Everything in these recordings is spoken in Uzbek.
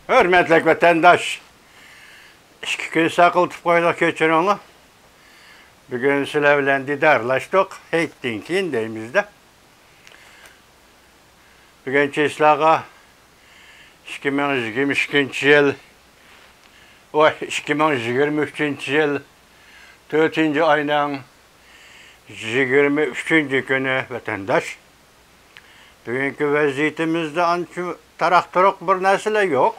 Hürmetlik vatandaş, iki gün sakıltıp koyduk geçirin. Bugün sizlerle didarlaştık, heyttin keyin deyimizde. Bugün çislağa 2022 yıl, 2023 yıl 4. ayının 23. günü vatandaş. Bugünkü vaziyetimizde ançı taraktarık bir nesile yok.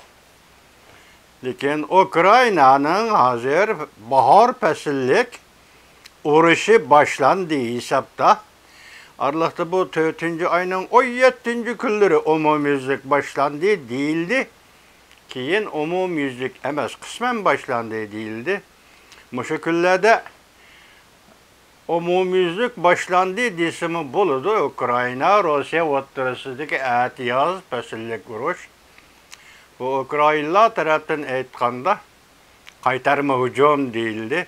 Lakin Ukrayna'nın hazır bahar fasillik uğraşı başlandı hesapta. Aralıkta bu 4. ayının 17. günleri umumyüzlük başlandı değildi. Keyin umumyüzlük emas kısmen başlandı değildi. Bu şekillerde umumyüzlük başlandı desimi buludu. Ukrayna, Rusya o'rtasidagi atiyaz fasillik urush. Bu Ukraynalar tarafından aytganda qaytarma hücum deyildi.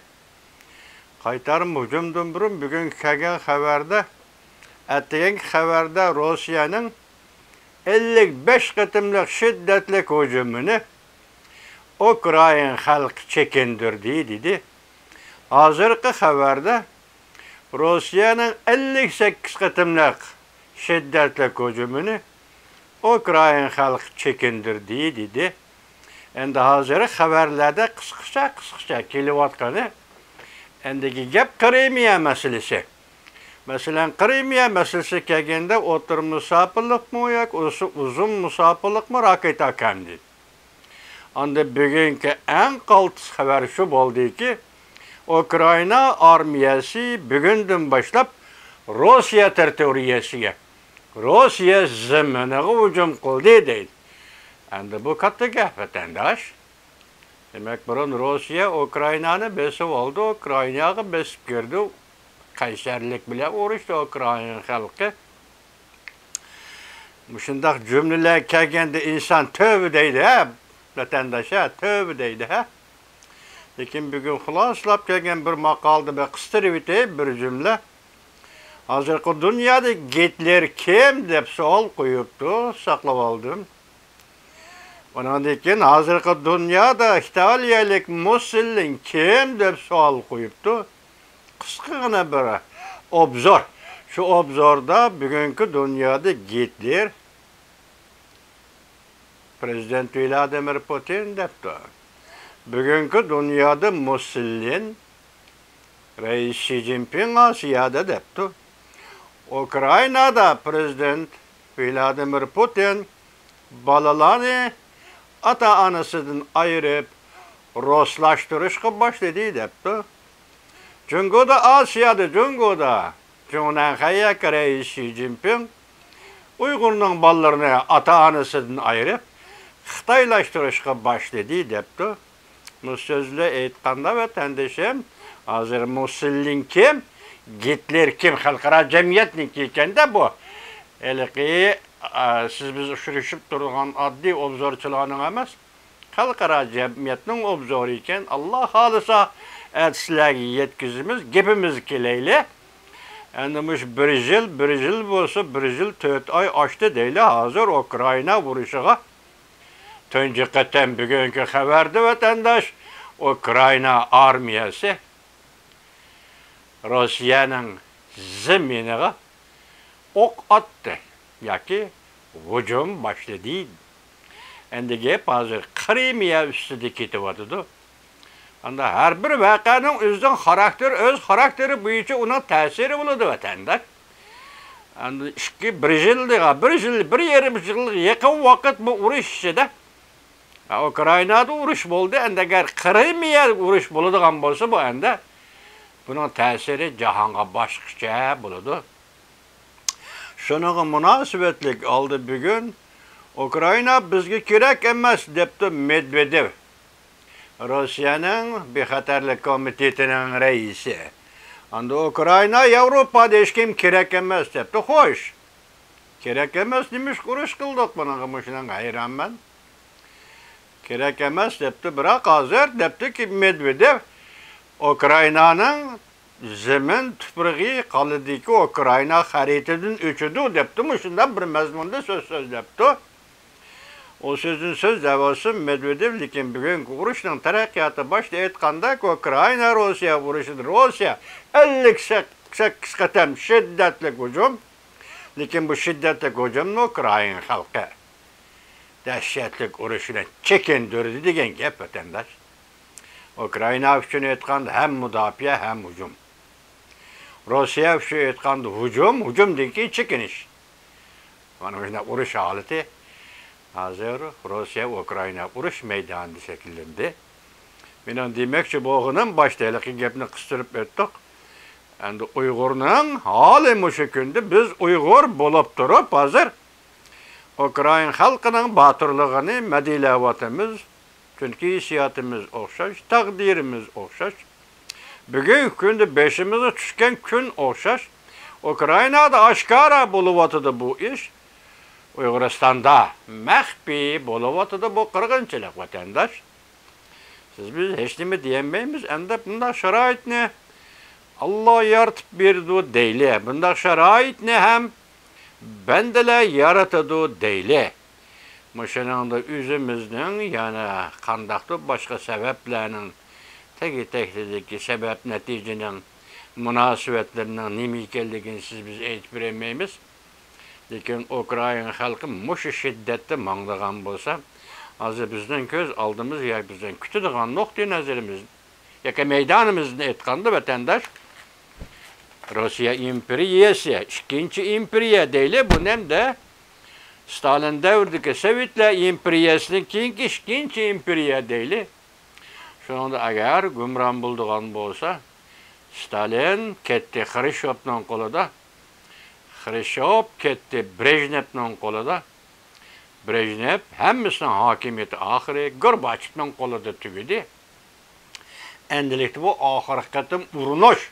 Qaytarma hücumdan burun bugün kelgan xabarda, atgan xabarda Rusya'nın 55 qatımlıq şiddetli hücumunu Ukrayna xalqı çekindirdi dedi. Hazırki xabarda Rusya'nın 58 qatımlıq şiddetli hücumunu Ukrayna xalqı çekindirdi dedi. Endi hazır xabarlarda qısqacha kelyaptqani. Endiki gap Krimiya meselesi. Mesela Krimiya meselesi kelganda o'tir musofirlik mi yoki uzun musofirlik mi raket akamdi. Anda bugünkü en qaltis xabar şu bo'ldiki, Ukrayna armiyasi bugundan boshlab Rusya territoriyasiga, Rusya ziminiga hücum qildi deydi. Endi bu katta gap vatandaş. Demek burun Rusya Ukrayna'nı besip oldu, Ukrayna'ya besip girdi. Kayserlik bile uğraştı Ukrayna halkı. Şundak cümleler kelgende insan tövbe deydi ha, vatandaşa tövbe deydi ha. Lakin bugün xulaslap kelgen bir makalda bir kıstırıp bir cümle. Hazırki dünyada Hitler kim dep savol koyuptu, saklap aldım. Ondan keyin hazırki dünyada İtaliyalik Mussolini kim dep savol koyuptu. Kıskagina bir obzor. Şu obzorda bugünkü dünyada Hitler, Prezident Vladimir Putin depti. Bugünkü dünyada Mussolini, Reis Xi Jinping Asya'da depti. Ukrayna'da Prezident Vladimir Putin balalarını ata-anasından ayırıp Ruslaştırışga başladı depti. Cunguda Asya'da Cunguda Cunanxaya Reis Xi Jinping Uygur'un ballarını ata-anasından ayırıp Xitaylaştırışga başladı depti. Bu sözle aytganda vatandaşım, hazır Mussolini kim? Hitler kim? Xalqaro jamiyatniki ekan da bu. Eliki siz biz uçuruşup durgan addi obzorchilarning emas, xalqaro jamiyatning obzori ekan. Allah xolisa sizlarga yetkizimiz, gapimiz keleyli. Endi mush bir yil bo'lsa, 1 yil 4 oy oshdi deyli. Hozir Ukrayna urushiga tunji qatam bugungi xabarda vatandaş Ukrayna armiyasi Rusya'nın zeminiga ok attı. Yoki hücum başladı. Endi gap hozir Krimiya ustida ketyapti. Anda her bir vakanın öz xarakteri bo'yicha uning ta'siri bo'ladi vatandaş. Endi bir yarim yil yaqin vaqt bu urush ichida Ukraynada urush bo'ldi. Endi agar Krimiya urush bo'ladigan bo'lsa bu endi buning ta'siri jahonga boshqacha bo'ladi. Şunaga munosabatlik oldi bugun Ukrayna bizga kerak emas debdi Medvedev. Rusya'nın bexatarlik komitetining raisi. Anda Ukrayna Yevropada hech kim kerak emas debdi. Xo'sh. Kerak emas demiş urush qildik bunaqa shundan hayronman. Kerak emas debdi, biroq hozir debdiki Medvedev Ukrayna'nın zemin tuprog'i qalidiki Ukrayna xaritadan o'chidi debdi. Shundan bir mazmunda so'z so'zlabdi. O sözün söz davası Medvedev, lekin bugungi urushning taraqqiyoti boshida aytganda, Ukraina Rossiya urushidir. Rossiya 58 qatam shiddatli hujum, lekin bu shiddatli hujumni Ukraina xalqi dahshatli urushidan chekindirdi degan gap vatandosh. Ukraina uchun aytganda ham mudofaa ham hujum. Rossiya uchun aytganda hujumdan keyin chekinish. Mana shunday urush holati hozir Rossiya Ukraina urush maydonida shakllandi. Men demoqchi bo'lganim boshdagilik gapni qistirib o'tdik. Endi Uyg'urning hali mushu kunda biz Uyg'ur bo'lib turib hozir Ukraina xalqining botirligini madilavatimiz, chunki hissiyotimiz o'xshash, taqdirimiz o'xshash. Bugungi kunda beshimizga tushgan kun o'xshash. Ukrainada oshkora bo'lyotdi bu ish. Uyg'uristonda maxfiy bo'lyotdi bu qirg'inchilik vatandosh. Biz hech nima deyolmaymiz. Endi bunday sharoitni Alloh yaratib berdi deyli. Bunday sharoitni ham bandalar yaratadi deyli. Muşananda özümüzün yani qandaqdır başqa sebeplerinin tegi-tegideki sebep neticenin münasibetlerinin nemi ekenligini siz biz aytib beremeymiz. Lekin Ukraina xalqi muşu şiddetli manglagan bolsa, azı bizden köz aldığımız ya bizden kütüdigan nokta nazarımız, yaka meydanımızda aytganda vatandaş Rusya imperiyası, ikinci imperiya deyli, bu nem de Stalin davridagi Sovetlar imperiyasining keyingi ikkinchi imperiya deyli. Shunda agar gumron bo'ldigan bo'lsa, Stalin ketdi Xrushchevning qo'lida, Xrushchev ketdi Brejnevning qo'lida, Brejnev hammasining hokimiyati oxiri Gorbachevning qo'lida tugadi. Endilikda bu oxirgi qatim urinish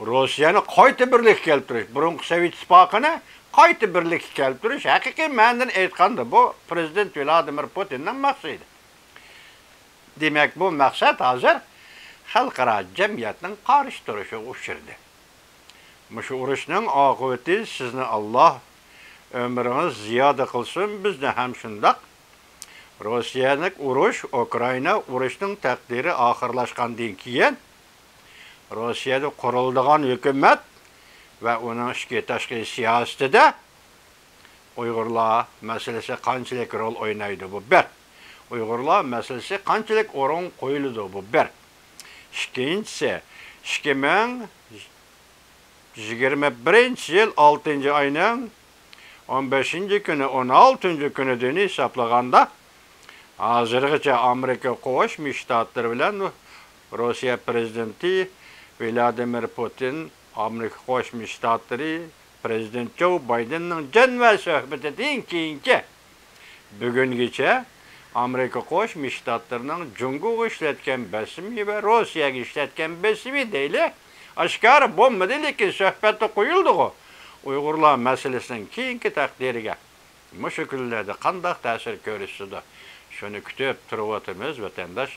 Rossiyani qayta birlikka keltirish, burungi Sovet ittifoqini qayta birlikka keltirish haqiqiy ma'noda aytganda bu prezident Vladimir Putinning maqsadi. Demak, bu maqsad hozir xalqaro jamiyatning qarshi turishiga o'xshirdi. Mushu urushning oqibati sizni Alloh ömrünüz ziyoda qilsin, bizni ham shundoq. Rossiyaning urush, Ukraina urushining taqdiri oxirlashgandan keyin Rossiyada quriladigan hukumat ve onun ichki tashqi siyosatida Uyg'urlar masalasi qanchalik rol o'ynaydi bu bir. Uyg'urlar masalasi qanchalik o'rin qo'yiladi bu bir. Ikkinchisi 2021-yil 6-oyning 15-kuni 16-kunidan hisoblaganda hozirgacha Amerika Qo'shma Shtatlari bilan Rossiya prezidenti Vladimir Putin, Amerika Qo'shma Shtatlari prezident Joe Bidenning janva suhbatidan keyingi bugungacha Amerika Qo'shma Shtatlarining Jungoga ishlatgan basimi va Rossiyaga ishlatgan basimi deyli oshkor bo'lmadi, lekin suhbatda qo'yildi-ku. Uyg'urlar masalasining keyingi taqdiriga mushu kunlarda qanday ta'sir ko'rsatadi? Shuni kutib turibmiz vatandosh.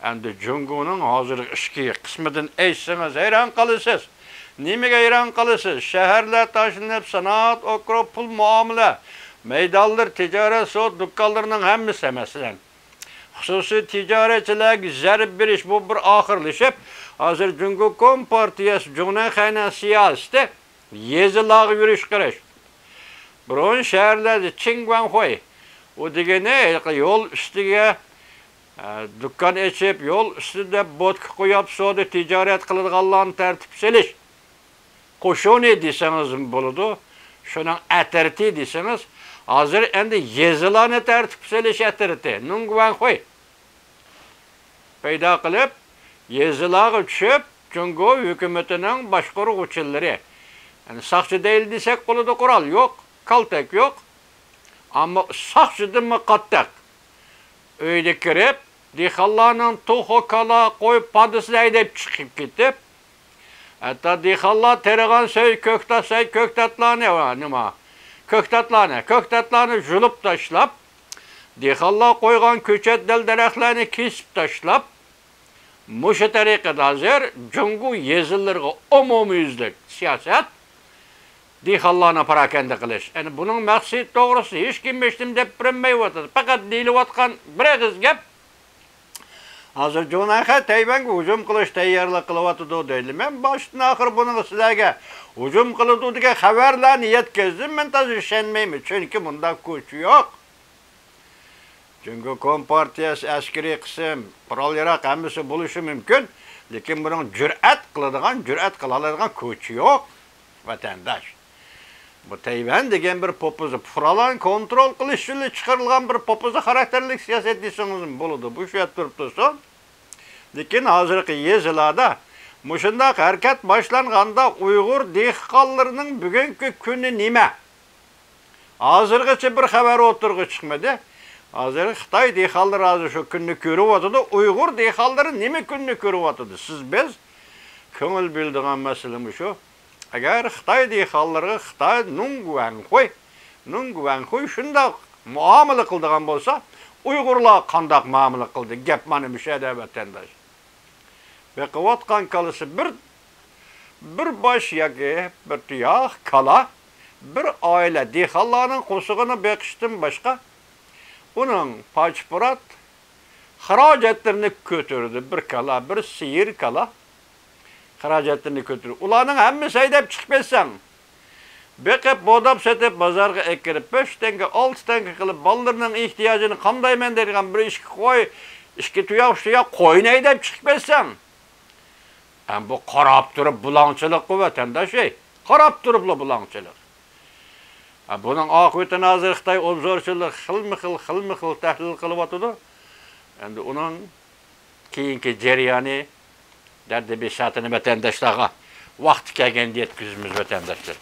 Endi Jungoning hozirgi ichki qismidan aytsangiz hayron qalasiz. Nimaga hayron qalasiz? Shaharlar tashlanib, sanoat, okrop, pul muomala, maydonlar, tijorat, so'd do'konlarining hammasi masalan. Xususiy tijoratchilarga zarb berish bu bir oxirlashib, hozir Jungo Kompartiyasi Juna Xayna siyosati yezilarga yurish qilish. Biron shaharlarda Chingwanhoy o degani yo'l ustiga dükkan açıp yol üstünde botka koyup soda ticaret kıladiganlarni tertip selish. Qo'shoni deseniz bo'ladi. Şunun atirti deseniz, hozir endi yezilarni tertip selish atirti. Nungwanhoy paydo qilib, yezilarga tushib, Jungo hukumatining boshqaruvchilari. Yani saqchi deyil desak qo'lida qurol yo'q, kaltak yo'q. Ammo saqchidanmi qattiq. Uyda kirib, dehqonlarning to'xo kala qo'yib padisini haydab chiqib ketib, hatta dehqonlar terigan ko'ktatlarni julib tashlab, dehqonlar qo'ygan ko'chat daraxtlarni kesib tashlab, mushu tariqada hozir Jungo yezillarga umumiyuzlik siyosat Dehqonlarni parakanda qilish. Yani bunun maqsadi to'g'risi hech kim eshitdim deb bilinmayotdi. Faqat deyilayotgan bir og'iz gap. Hozir Jonaxa Tayvanga hujum qilish tayyorlik qilyotdi deydi. Men boshdan oxir buni sizlarga hujum qiladi degan xabarlarni yetkazdim. Men to'g'ri ishonmayman, chunki bunda kuch yo'q. Çünkü Kompartiyasi askeriy qism, qurol-yarog' hammasi bo'lishi mumkin, lekin buning jur'at qila oladigan kuchi yo'q, vatandosh. Bu Tayvan degan bir popuzi, fuqarolarni kontrol qilish uchun chiqarilgan bir popuzi xarakterlik siyosat desangiz bo'ladi. Bu shu yerda turibdi. Lekin hozirgi yezlarda mushundaq harakat boshlanganda Uyg'ur dehqonlarining bugungi kuni nima? Hozirgacha bir xabar o'tirg'i chiqmadi. Hozir Xitoy dehqonlari hozir shu kunni ko'ryapti. Uyg'ur dehqonlari nima kunni ko'ryapti? Siz biz ko'ngil bildigan masala shu. Agar Xitoy dehqonlariga Xitoy Nungguanxuy shundoq muomala qildigan bo'lsa, Uyg'urlar qandoq muomala qildi? Gap mana shu yerda vatandosh. Ve qilayotgan kalisi bir bosh yoki bir tuyoq kala bir oila dehqonlarning qo'shig'ini beqishdan boshqa uning pasport xarajatlarini ko'tardi. Bir kala, bir siyir kala xarajatlarini ko'tardi. Ularning hammasi haydab chiqib ketsan, beqib bodab setib bozorga ekirib 5 tanga, 6 tanga qilib bolalarning ehtiyojini qandayman deydigan bir ishga qo'y, ishga tuyoq qo'yni haydab chiqib ketsan. Bu qarab turib bulangchilik vatandosh, qarab turib bulangchilik. Bunun oqibatini hozir Xitoy obzorchilar xilma-xil tahlil qilyapti. Endi uning keyingi jarayoni dardi besatini vatandoshlarga vaqti kelganda yetkazamiz vatandoshlar.